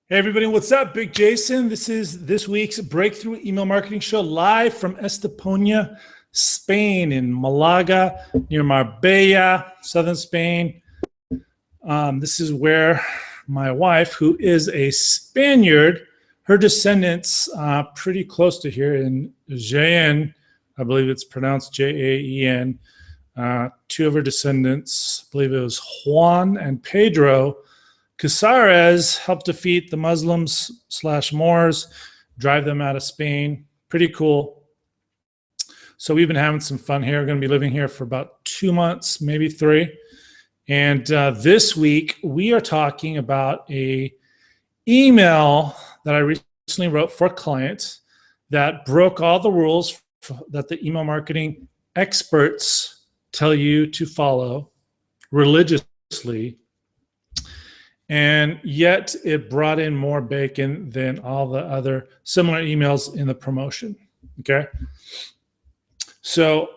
Hey everybody, what's up? Big Jason. This is this week's Breakthrough Email Marketing Show live from Estepona, Spain, in Malaga, near Marbella, southern Spain. This is where my wife, who is a Spaniard, her descendants pretty close to here in Jaén, I believe it's pronounced Jaen. Two of her descendants, I believe it was Juan and Pedro Casares, helped defeat the Muslims/Moors, drive them out of Spain. Pretty cool. So we've been having some fun here. We're going to be living here for about 2 months, maybe 3. And this week we are talking about a email that I recently wrote for a client that broke all the rules that the email marketing experts tell you to follow religiously. And yet it brought in more bacon than all the other similar emails in the promotion. Okay. So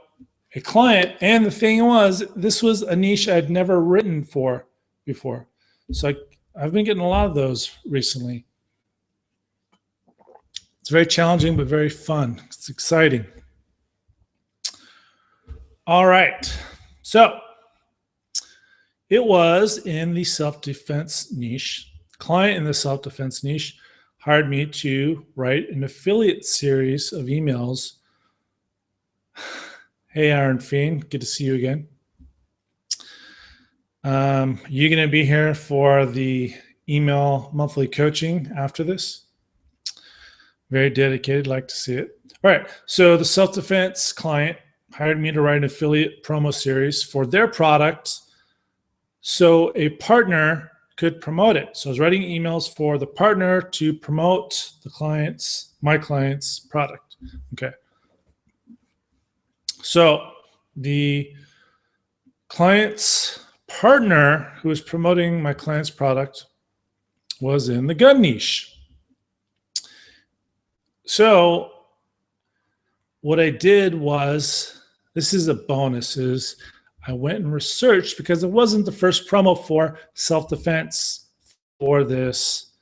a client, and the thing was, this was a niche I'd never written for before. So I've been getting a lot of those recently. It's very challenging, but very fun. It's exciting. All right. So it was in the self-defense niche. Client in the self-defense niche hired me to write an affiliate series of emails. Hey, Aaron Fiend, good to see you again. You going to be here for the email monthly coaching after this? Very dedicated, like to see it. All right, so the self-defense client hired me to write an affiliate promo series for their product, so a partner could promote it. So I was writing emails for the partner to promote my client's product. Okay. So the client's partner who was promoting my client's product was in the gun niche. So what I did was, this is a bonus, is I went and researched, because it wasn't the first promo for self-defense for this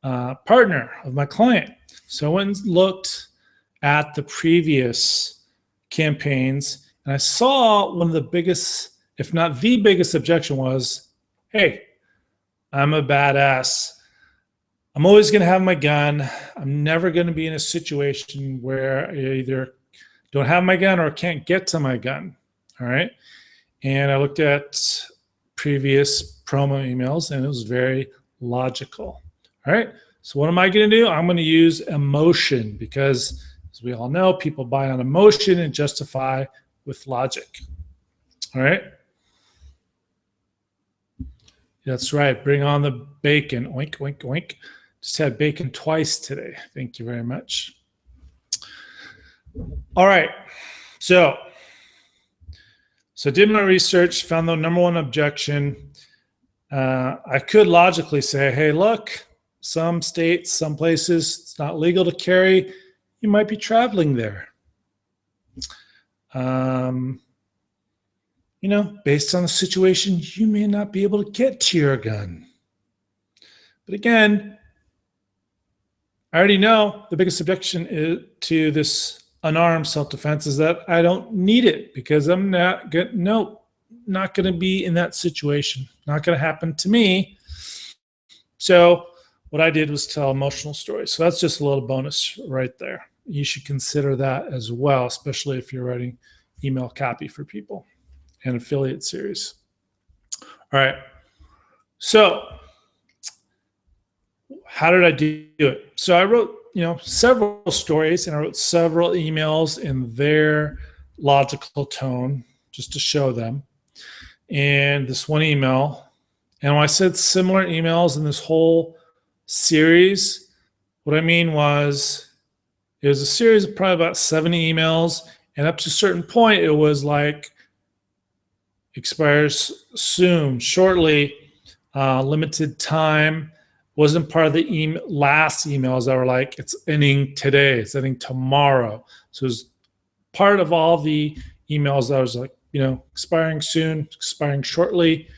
partner of my client. So I went and looked at the previous campaigns, and I saw one of the biggest, if not the biggest objection was, hey, I'm a badass. I'm always going to have my gun. I'm never going to be in a situation where I either don't have my gun or can't get to my gun. All right. And I looked at previous promo emails, and it was very logical. All right. So what am I going to do? I'm going to use emotion, because as we all know, people buy on emotion and justify with logic. All right. That's right. Bring on the bacon. Oink, oink, oink. Just had bacon twice today. Thank you very much. All right. So did my research, found the number one objection. I could logically say, hey, look, some states, some places, it's not legal to carry. You might be traveling there. Based on the situation, you may not be able to get to your gun. But again, I already know the biggest objection to this unarmed self-defense is that I don't need it, because I'm not going to be in that situation. Not going to happen to me. So what I did was tell emotional stories. So that's just a little bonus right there. You should consider that as well, especially if you're writing email copy for people and affiliate series. All right. So how did I do it? So I wrote several stories, and I wrote several emails in their logical tone just to show them. And this one email, and when I said similar emails in this whole series, what I mean was, it was a series of probably about 70 emails, and up to a certain point, it was like, expires soon, shortly, limited time. Wasn't part of the last emails that were like, it's ending today, it's ending tomorrow. So it was part of all the emails that was like, expiring soon, expiring shortly.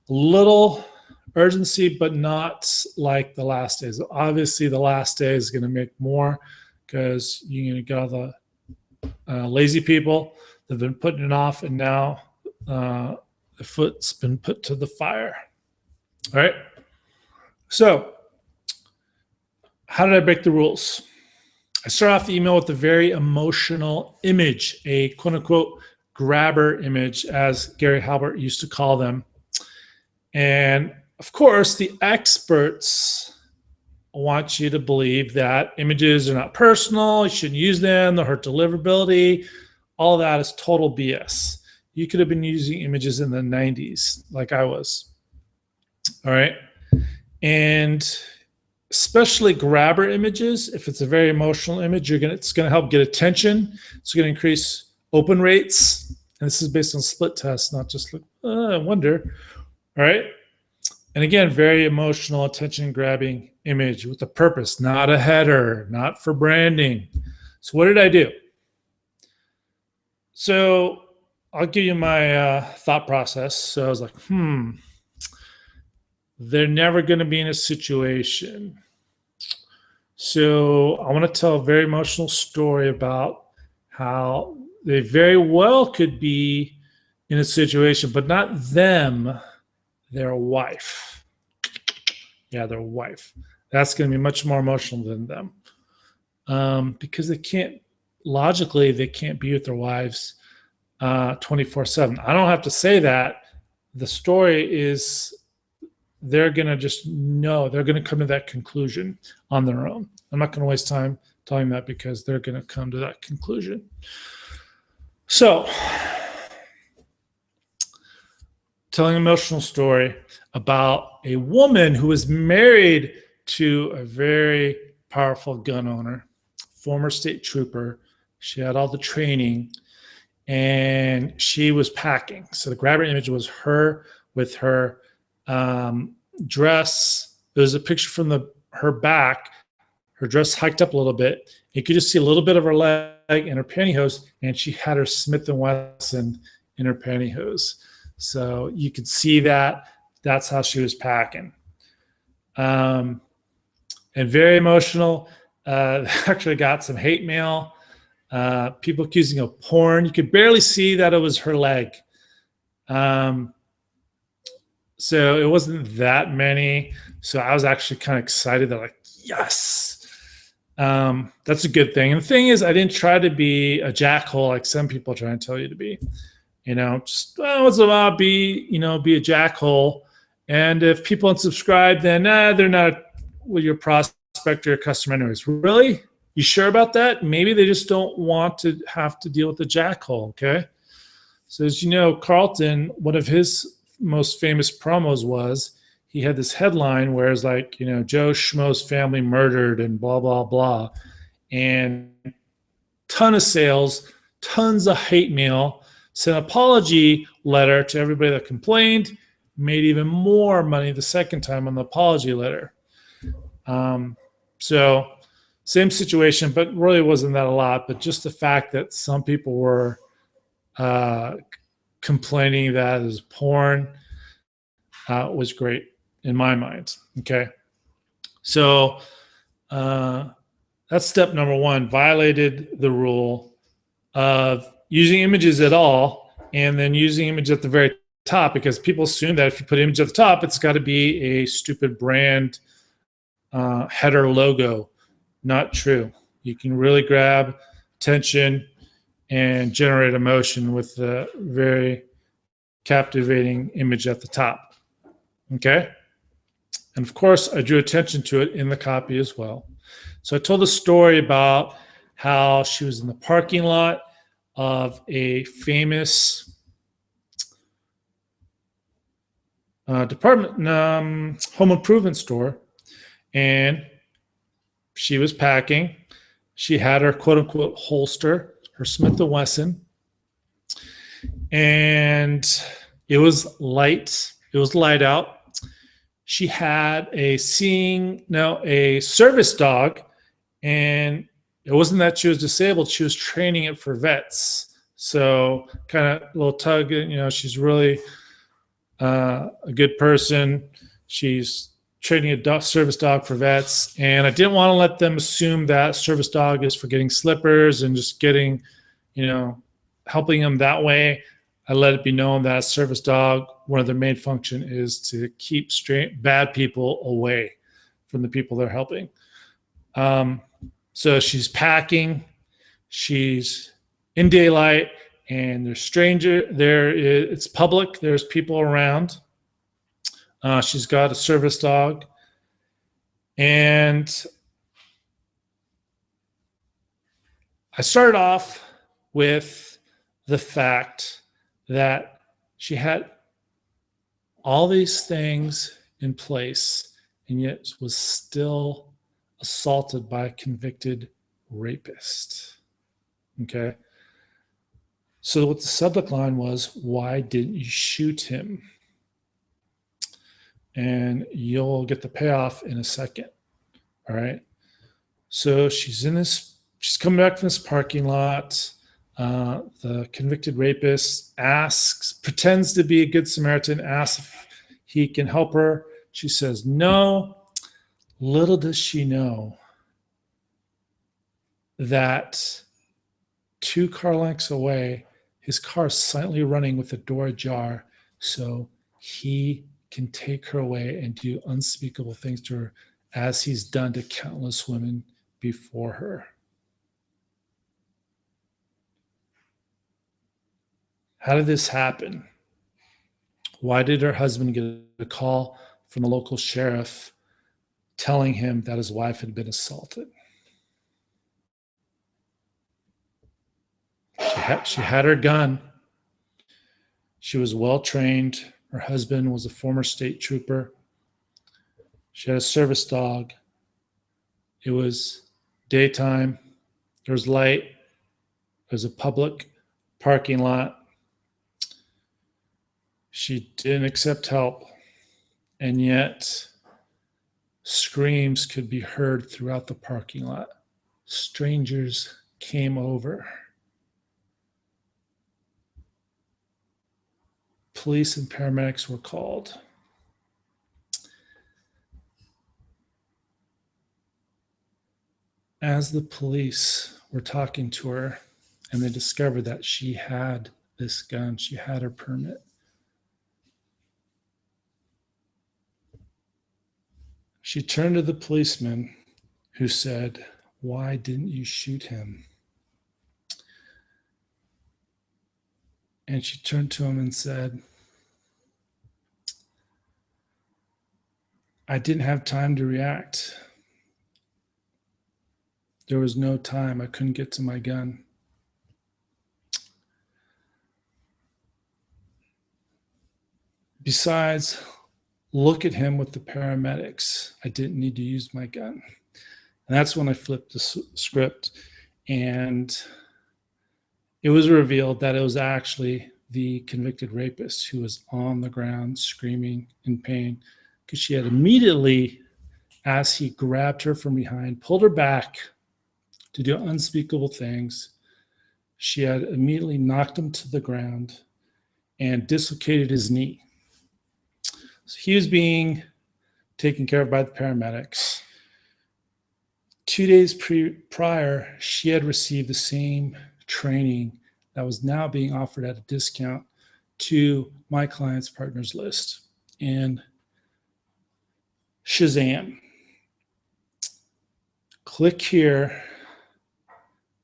A little urgency, but not like the last days. Obviously, the last day is going to make more because you're going to get all the lazy people that have been putting it off, and now the foot's been put to the fire. All right. So, how did I break the rules? I start off the email with a very emotional image, a quote unquote grabber image, as Gary Halbert used to call them. And of course, the experts want you to believe that images are not personal, you shouldn't use them, they'll hurt deliverability. All of that is total BS. You could have been using images in the 90s like I was. All right. And especially grabber images, if it's a very emotional image, it's going to help get attention. It's going to increase open rates. And this is based on split tests, not just I wonder. All right. And again, very emotional, attention grabbing image with a purpose, not a header, not for branding. So what did I do? So I'll give you my thought process. So I was like, they're never going to be in a situation. So I want to tell a very emotional story about how they very well could be in a situation, but not them, their wife. Yeah, their wife. That's going to be much more emotional than them, because they can't, logically, they can't be with their wives 24/7. I don't have to say that. The story is they're going to just know, they're going to come to that conclusion on their own. I'm not going to waste time telling that because they're going to come to that conclusion. So, telling an emotional story about a woman who was married to a very powerful gun owner, former state trooper. She had all the training and she was packing. So the grabber image was her with her dress. There's a picture from her back. Her dress hiked up a little bit. You could just see a little bit of her leg and her pantyhose, and she had her Smith & Wesson in her pantyhose. So you could see that. That's how she was packing. And very emotional. Actually got some hate mail. People accusing of porn. You could barely see that it was her leg. So it wasn't that many. So I was actually kind of excited that, like, yes, that's a good thing. And the thing is, I didn't try to be a jackhole like some people try and tell you to be. Just it's about be a jackhole. And if people unsubscribe, then they're not your prospect or your customer anyways. Really? You sure about that? Maybe they just don't want to have to deal with the jackhole. Okay. So as you know, Carlton, one of his most famous promos was he had this headline where it's like, Joe Schmo's family murdered and blah, blah, blah. And ton of sales, tons of hate mail, sent an apology letter to everybody that complained, made even more money the second time on the apology letter. So same situation, but really wasn't that a lot. But just the fact that some people were complaining that it was porn was great in my mind. Okay. So that's step number one, violated the rule of using images at all and then using image at the very top, because people assume that if you put image at the top, it's got to be a stupid brand header logo. Not true. You can really grab attention and generate emotion with the very captivating image at the top. Okay. And of course, I drew attention to it in the copy as well. So I told a story about how she was in the parking lot of a famous home improvement store, and she was packing. She had her quote unquote holster, her Smith & Wesson, and it was light. It was light out. She had a service dog, and it wasn't that she was disabled. She was training it for vets. So kind of a little tug, she's really a good person. She's training a service dog for vets, and I didn't want to let them assume that service dog is for getting slippers and just getting, helping them that way. I let it be known that service dog, one of their main function is to keep bad people away from the people they're helping. So she's packing, she's in daylight, and it's public, there's people around. She's got a service dog, and I started off with the fact that she had all these things in place and yet was still assaulted by a convicted rapist. Okay. So what the subject line was, why didn't you shoot him? And you'll get the payoff in a second. All right. So she's coming back from this parking lot. The convicted rapist pretends to be a good Samaritan, asks if he can help her. She says no. Little does she know that 2 car lengths away, his car is silently running with the door ajar, so he can take her away and do unspeakable things to her, as he's done to countless women before her. How did this happen? Why did her husband get a call from a local sheriff telling him that his wife had been assaulted? She had her gun. She was well trained. Her husband was a former state trooper. She had a service dog. It was daytime. There was light. It was a public parking lot. She didn't accept help, and yet screams could be heard throughout the parking lot. Strangers came over. Police and paramedics were called. As the police were talking to her, and they discovered that she had this gun, she had her permit, she turned to the policeman, who said, "Why didn't you shoot him?" And she turned to him and said, "I didn't have time to react. There was no time. I couldn't get to my gun." Besides, look at him with the paramedics. I didn't need to use my gun. And that's when I flipped the script, and it was revealed that it was actually the convicted rapist who was on the ground screaming in pain, because she had immediately, as he grabbed her from behind, pulled her back to do unspeakable things, she had immediately knocked him to the ground and dislocated his knee. So he was being taken care of by the paramedics. 2 days prior, she had received the same training that was now being offered at a discount to my client's partners list. And Shazam. Click here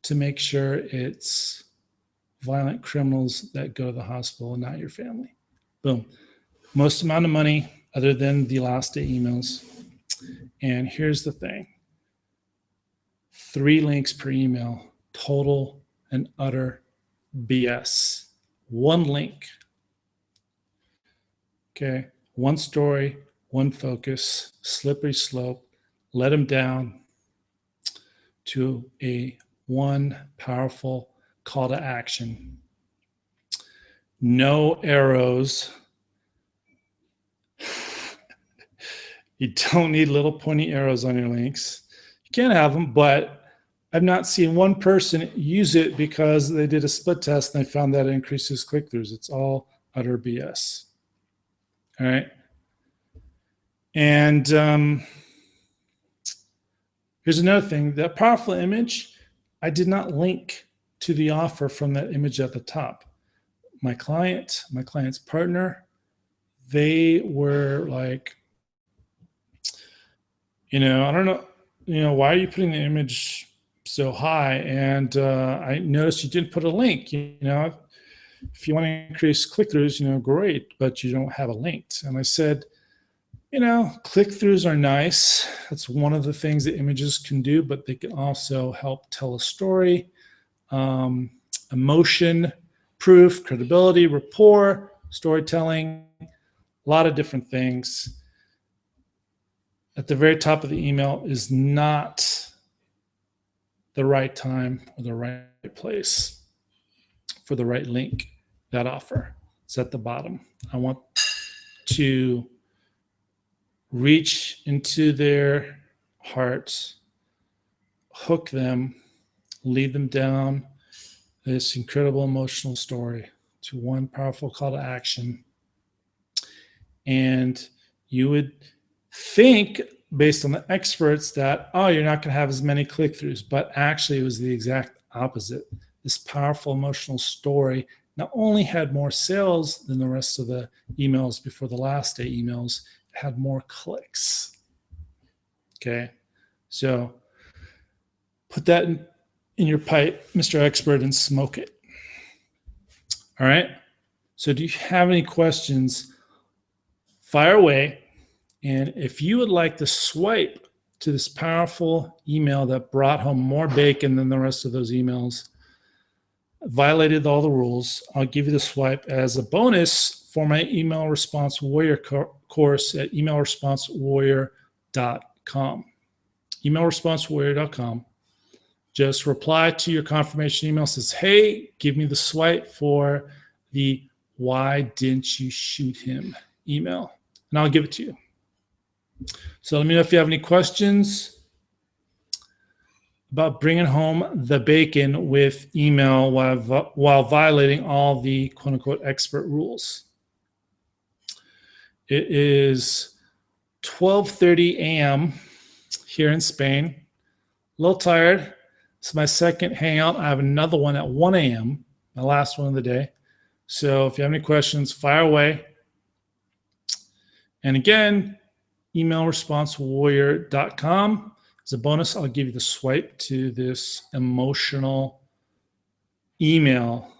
to make sure it's violent criminals that go to the hospital and not your family. Boom. Most amount of money other than the last day emails. And here's the thing. 3 links per email, total and utter BS. 1 link. Okay. 1 story, 1 focus, slippery slope, let them down to a 1 powerful call to action. No arrows. You don't need little pointy arrows on your links. You can have them, but I've not seen one person use it because they did a split test and they found that it increases click-throughs. It's all utter BS. All right. And here's another thing, that powerful image, I did not link to the offer from that image at the top. My client's partner, they were like, I don't know, why are you putting the image so high? And I noticed you didn't put a link. If you want to increase click-throughs, great, but you don't have a link. And I said, click-throughs are nice. That's one of the things that images can do, but they can also help tell a story, emotion, proof, credibility, rapport, storytelling, a lot of different things. At the very top of the email is not the right time or the right place for the right link, that offer. It's at the bottom. I want to reach into their hearts, hook them, lead them down this incredible emotional story to one powerful call to action. And you would think, based on the experts, that, you're not going to have as many click-throughs, but actually it was the exact opposite. This powerful emotional story not only had more sales than the rest of the emails before the last day emails, it had more clicks. Okay, so put that in your pipe, Mr. Expert, and smoke it. All right, so do you have any questions? Fire away. And if you would like to swipe to this powerful email that brought home more bacon than the rest of those emails, violated all the rules, I'll give you the swipe as a bonus for my Email Response Warrior course at emailresponsewarrior.com. Emailresponsewarrior.com. Just reply to your confirmation email, says, hey, give me the swipe for the why didn't you shoot him email, and I'll give it to you. So let me know if you have any questions about bringing home the bacon with email while violating all the quote unquote expert rules. It is 12:30 a.m. here in Spain. A little tired. It's my second hangout. I have another one at 1 a.m., my last one of the day. So if you have any questions, fire away. And again, emailresponsewarrior.com. As a bonus, I'll give you the swipe to this emotional email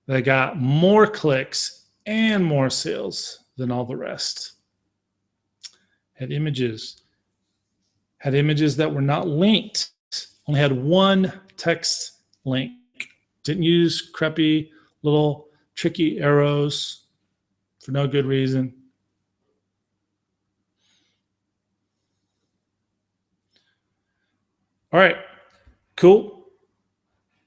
that got more clicks and more sales than all the rest. Had images that were not linked. Only had one text link. Didn't use crappy little tricky arrows for no good reason. All right, cool.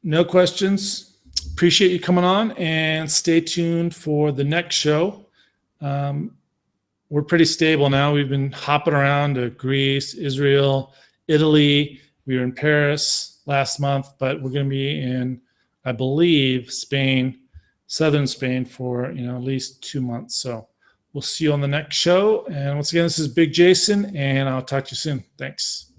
No questions. Appreciate you coming on, and stay tuned for the next show. We're pretty stable now. We've been hopping around to Greece, Israel, Italy. We were in Paris last month, but we're going to be in, I believe, Spain, southern Spain for at least 2 months. So we'll see you on the next show. And once again, this is Big Jason, and I'll talk to you soon. Thanks.